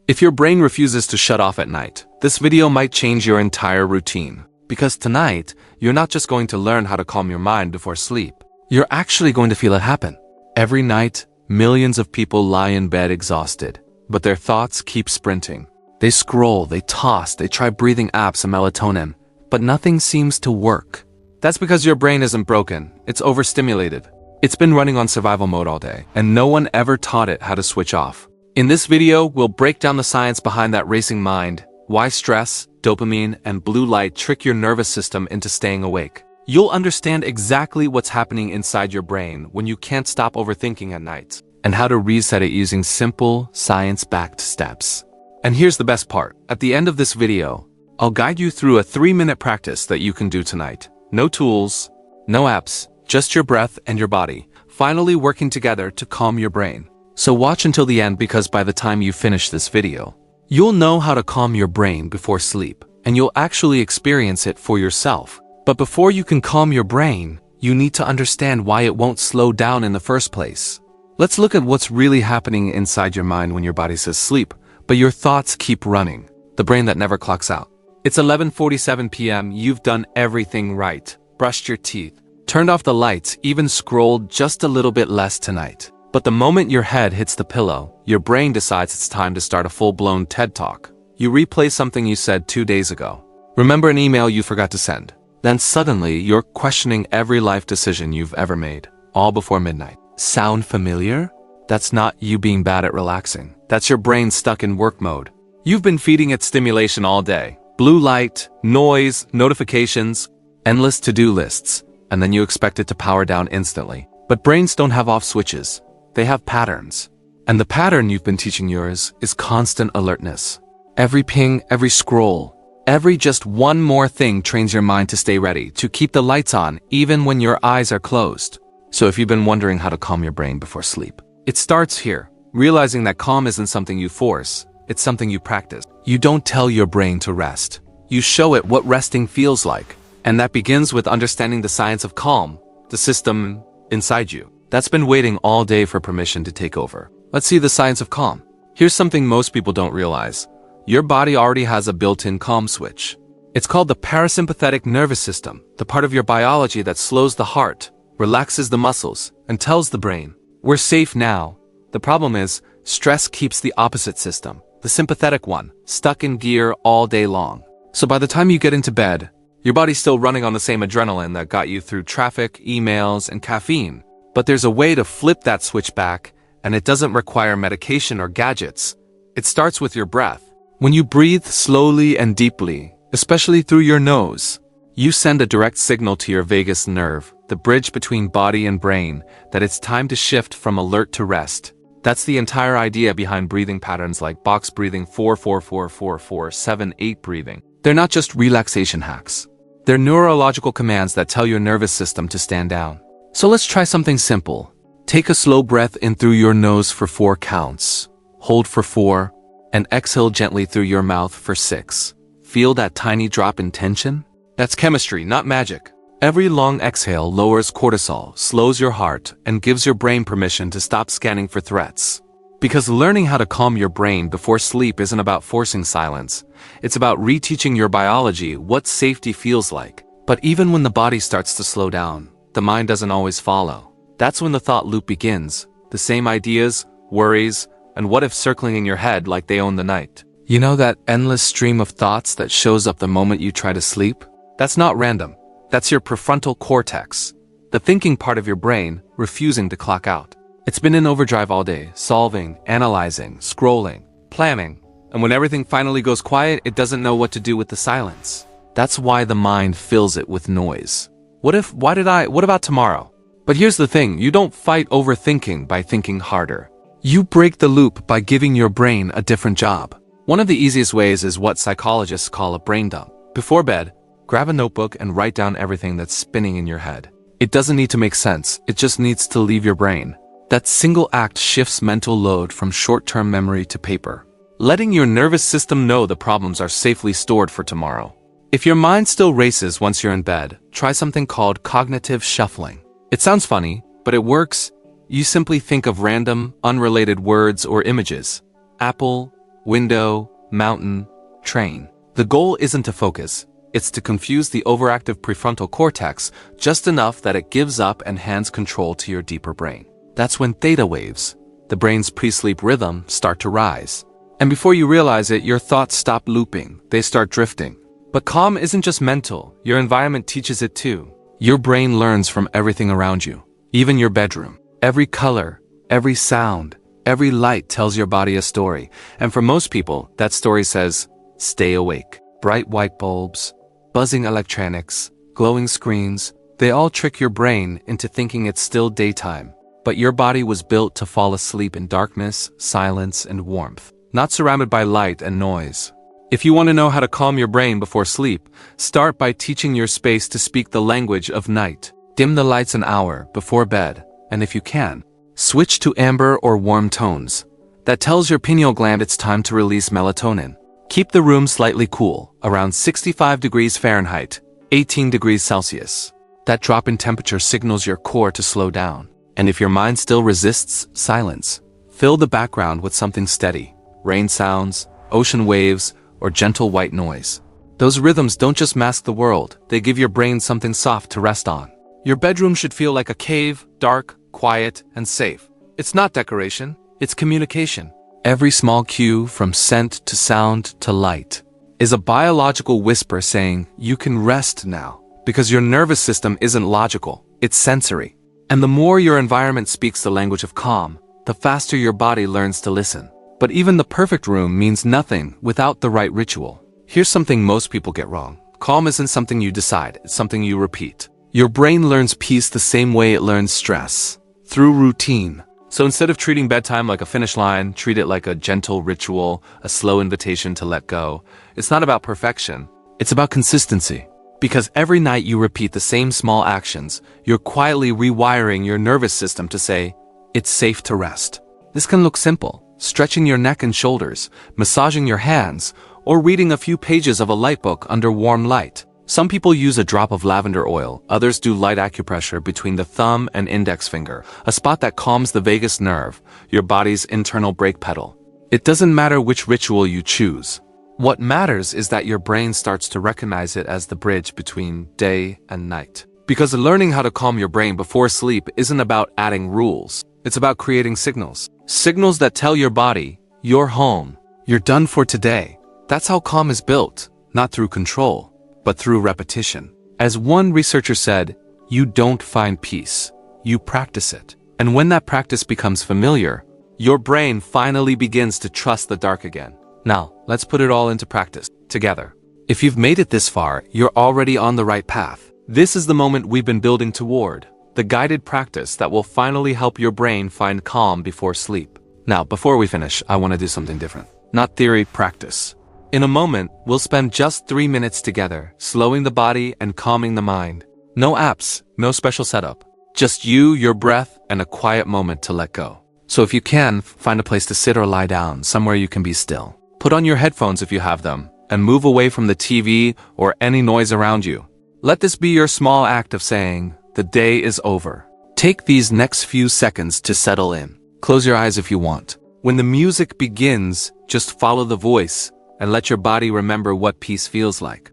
If your brain refuses to shut off at night, this video might change your entire routine. Because tonight, you're not just going to learn how to calm your mind before sleep. You're actually going to feel it happen. Every night, millions of people lie in bed exhausted, but their thoughts keep sprinting. They scroll, they toss, they try breathing apps and melatonin, but nothing seems to work. That's because your brain isn't broken, it's overstimulated. It's been running on survival mode all day, and no one ever taught it how to switch off. In this video, we'll break down the science behind that racing mind, why stress, dopamine, and blue light trick your nervous system into staying awake. You'll understand exactly what's happening inside your brain when you can't stop overthinking at night, and how to reset it using simple, science-backed steps. And here's the best part. At the end of this video, I'll guide you through a 3-minute practice that you can do tonight. No tools, no apps, just your breath and your body, finally working together to calm your brain. So watch until the end, because by the time you finish this video, you'll know how to calm your brain before sleep, and you'll actually experience it for yourself. But before you can calm your brain, you need to understand why it won't slow down in the first place. Let's look at what's really happening inside your mind when your body says sleep, but your thoughts keep running. The brain that never clocks out. It's 11:47 p.m., you've done everything right. Brushed your teeth, turned off the lights, even scrolled just a little bit less tonight. But the moment your head hits the pillow, your brain decides it's time to start a full-blown TED Talk. You replay something you said 2 days ago. Remember an email you forgot to send. Then suddenly, you're questioning every life decision you've ever made, all before midnight. Sound familiar? That's not you being bad at relaxing. That's your brain stuck in work mode. You've been feeding it stimulation all day. Blue light, noise, notifications, endless to-do lists, and then you expect it to power down instantly. But brains don't have off switches. They have patterns. And the pattern you've been teaching yours is constant alertness. Every ping, every scroll, every just one more thing trains your mind to stay ready, to keep the lights on even when your eyes are closed. So if you've been wondering how to calm your brain before sleep, it starts here, realizing that calm isn't something you force, it's something you practice. You don't tell your brain to rest. You show it what resting feels like. And that begins with understanding the science of calm, the system inside you. That's been waiting all day for permission to take over. Let's see the science of calm. Here's something most people don't realize. Your body already has a built-in calm switch. It's called the parasympathetic nervous system, the part of your biology that slows the heart, relaxes the muscles, and tells the brain, we're safe now. The problem is, stress keeps the opposite system, the sympathetic one, stuck in gear all day long. So by the time you get into bed, your body's still running on the same adrenaline that got you through traffic, emails, and caffeine. But there's a way to flip that switch back, and it doesn't require medication or gadgets. It starts with your breath. When you breathe slowly and deeply, especially through your nose, you send a direct signal to your vagus nerve, the bridge between body and brain, that it's time to shift from alert to rest. That's the entire idea behind breathing patterns like box breathing, 4-4-4-4-4, 7-8 breathing. They're not just relaxation hacks. They're neurological commands that tell your nervous system to stand down. So let's try something simple. Take a slow breath in through your nose for 4 counts. Hold for 4, and exhale gently through your mouth for 6. Feel that tiny drop in tension? That's chemistry, not magic. Every long exhale lowers cortisol, slows your heart, and gives your brain permission to stop scanning for threats. Because learning how to calm your brain before sleep isn't about forcing silence. It's about reteaching your biology what safety feels like. But even when the body starts to slow down, the mind doesn't always follow. That's when the thought loop begins. The same ideas, worries, and what if circling in your head like they own the night. You know that endless stream of thoughts that shows up the moment you try to sleep? That's not random. That's your prefrontal cortex, the thinking part of your brain refusing to clock out. It's been in overdrive all day, solving, analyzing, scrolling, planning. And when everything finally goes quiet, it doesn't know what to do with the silence. That's why the mind fills it with noise. What about tomorrow? But here's the thing, you don't fight overthinking by thinking harder. You break the loop by giving your brain a different job. One of the easiest ways is what psychologists call a brain dump. Before bed, grab a notebook and write down everything that's spinning in your head. It doesn't need to make sense, it just needs to leave your brain. That single act shifts mental load from short-term memory to paper, letting your nervous system know the problems are safely stored for tomorrow. If your mind still races once you're in bed, try something called cognitive shuffling. It sounds funny, but it works. You simply think of random, unrelated words or images. Apple, window, mountain, train. The goal isn't to focus. It's to confuse the overactive prefrontal cortex just enough that it gives up and hands control to your deeper brain. That's when theta waves, the brain's pre-sleep rhythm, start to rise. And before you realize it, your thoughts stop looping, they start drifting. But calm isn't just mental, your environment teaches it too. Your brain learns from everything around you, even your bedroom. Every color, every sound, every light tells your body a story. And for most people, that story says, stay awake. Bright white bulbs, buzzing electronics, glowing screens, they all trick your brain into thinking it's still daytime. But your body was built to fall asleep in darkness, silence, and warmth, not surrounded by light and noise. If you want to know how to calm your brain before sleep, start by teaching your space to speak the language of night. Dim the lights an hour before bed, and if you can, switch to amber or warm tones. That tells your pineal gland it's time to release melatonin. Keep the room slightly cool, around 65 degrees Fahrenheit, 18 degrees Celsius. That drop in temperature signals your core to slow down. And if your mind still resists silence, fill the background with something steady. Rain sounds, ocean waves, or gentle white noise. Those rhythms don't just mask the world, they give your brain something soft to rest on. Your bedroom should feel like a cave, dark, quiet, and safe. It's not decoration, it's communication. Every small cue, from scent to sound to light, is a biological whisper saying, you can rest now. Because your nervous system isn't logical, it's sensory. And the more your environment speaks the language of calm, the faster your body learns to listen. But even the perfect room means nothing without the right ritual. Here's something most people get wrong. Calm isn't something you decide, it's something you repeat. Your brain learns peace the same way it learns stress, through routine. So instead of treating bedtime like a finish line, treat it like a gentle ritual, a slow invitation to let go. It's not about perfection, it's about consistency. Because every night you repeat the same small actions, you're quietly rewiring your nervous system to say, it's safe to rest. This can look simple, stretching your neck and shoulders, massaging your hands, or reading a few pages of a light book under warm light. Some people use a drop of lavender oil, others do light acupressure between the thumb and index finger, a spot that calms the vagus nerve, your body's internal brake pedal. It doesn't matter which ritual you choose. What matters is that your brain starts to recognize it as the bridge between day and night. Because learning how to calm your brain before sleep isn't about adding rules. It's about creating signals. Signals that tell your body, you're home, you're done for today. That's how calm is built, not through control, but through repetition. As one researcher said, you don't find peace, you practice it. And when that practice becomes familiar, your brain finally begins to trust the dark again. Now, let's put it all into practice, together. If you've made it this far, you're already on the right path. This is the moment we've been building toward, the guided practice that will finally help your brain find calm before sleep. Now, before we finish, I want to do something different. Not theory, practice. In a moment, we'll spend just 3 minutes together, slowing the body and calming the mind. No apps, no special setup. Just you, your breath, and a quiet moment to let go. So if you can, find a place to sit or lie down, somewhere you can be still. Put on your headphones if you have them, and move away from the TV or any noise around you. Let this be your small act of saying, the day is over. Take these next few seconds to settle in. Close your eyes if you want. When the music begins, just follow the voice and let your body remember what peace feels like.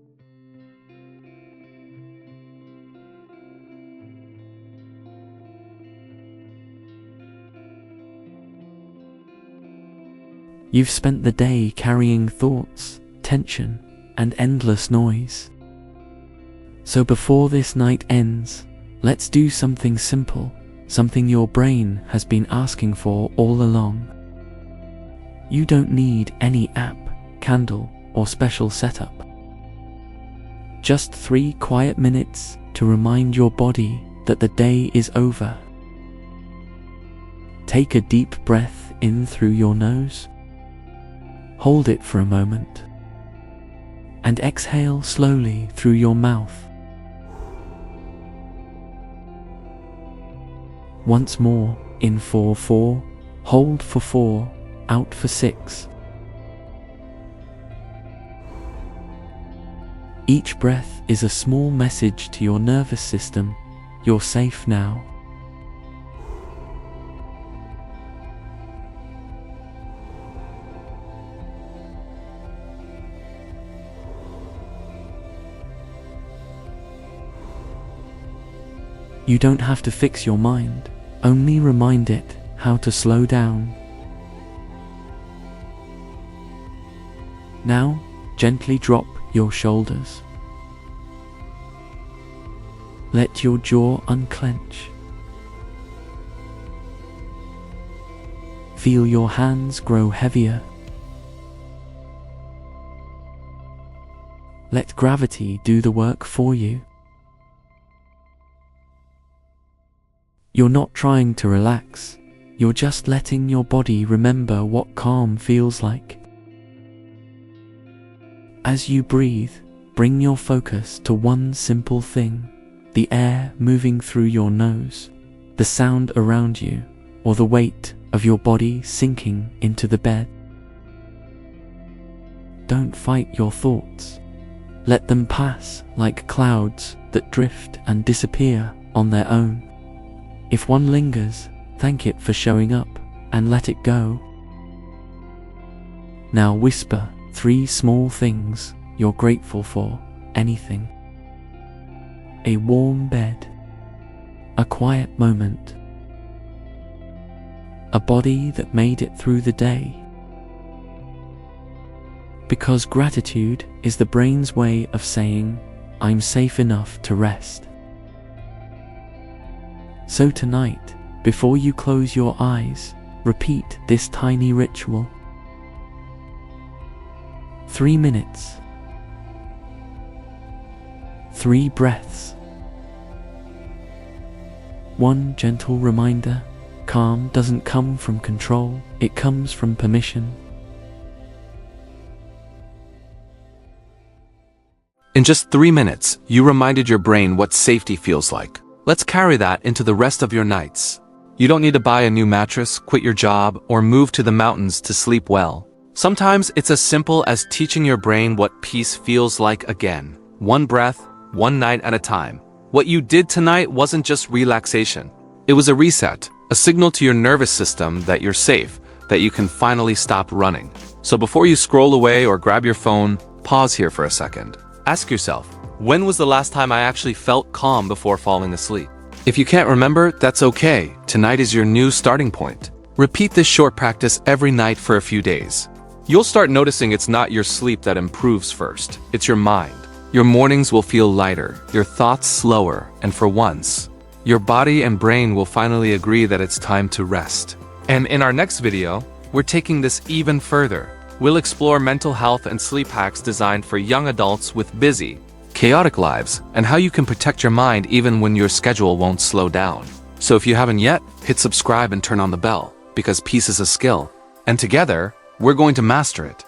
You've spent the day carrying thoughts, tension, and endless noise. So before this night ends, let's do something simple, something your brain has been asking for all along. You don't need any app, candle, or special setup. Just 3 quiet minutes to remind your body that the day is over. Take a deep breath in through your nose. Hold it for a moment, and exhale slowly through your mouth. Once more, in for 4, hold for 4, out for 6. Each breath is a small message to your nervous system, you're safe now. You don't have to fix your mind, only remind it how to slow down. Now, gently drop your shoulders. Let your jaw unclench. Feel your hands grow heavier. Let gravity do the work for you. You're not trying to relax, you're just letting your body remember what calm feels like. As you breathe, bring your focus to one simple thing: the air moving through your nose, the sound around you, or the weight of your body sinking into the bed. Don't fight your thoughts. Let them pass like clouds that drift and disappear on their own. If one lingers, thank it for showing up and let it go. Now whisper 3 small things you're grateful for: anything. A warm bed, a quiet moment, a body that made it through the day. Because gratitude is the brain's way of saying, I'm safe enough to rest. So tonight, before you close your eyes, repeat this tiny ritual. 3 minutes. 3 breaths. 1 gentle reminder: calm doesn't come from control, it comes from permission. In just 3 minutes, you reminded your brain what safety feels like. Let's carry that into the rest of your nights. You don't need to buy a new mattress, quit your job, or move to the mountains to sleep well. Sometimes it's as simple as teaching your brain what peace feels like again. 1 breath, 1 night at a time. What you did tonight wasn't just relaxation. It was a reset, a signal to your nervous system that you're safe, that you can finally stop running. So before you scroll away or grab your phone, pause here for a second. Ask yourself, when was the last time I actually felt calm before falling asleep? If you can't remember, that's okay. Tonight is your new starting point. Repeat this short practice every night for a few days. You'll start noticing it's not your sleep that improves first, it's your mind. Your mornings will feel lighter, your thoughts slower, and for once, your body and brain will finally agree that it's time to rest. And in our next video, we're taking this even further. We'll explore mental health and sleep hacks designed for young adults with busy, chaotic lives, and how you can protect your mind even when your schedule won't slow down. So if you haven't yet, hit subscribe and turn on the bell, because peace is a skill, and together, we're going to master it.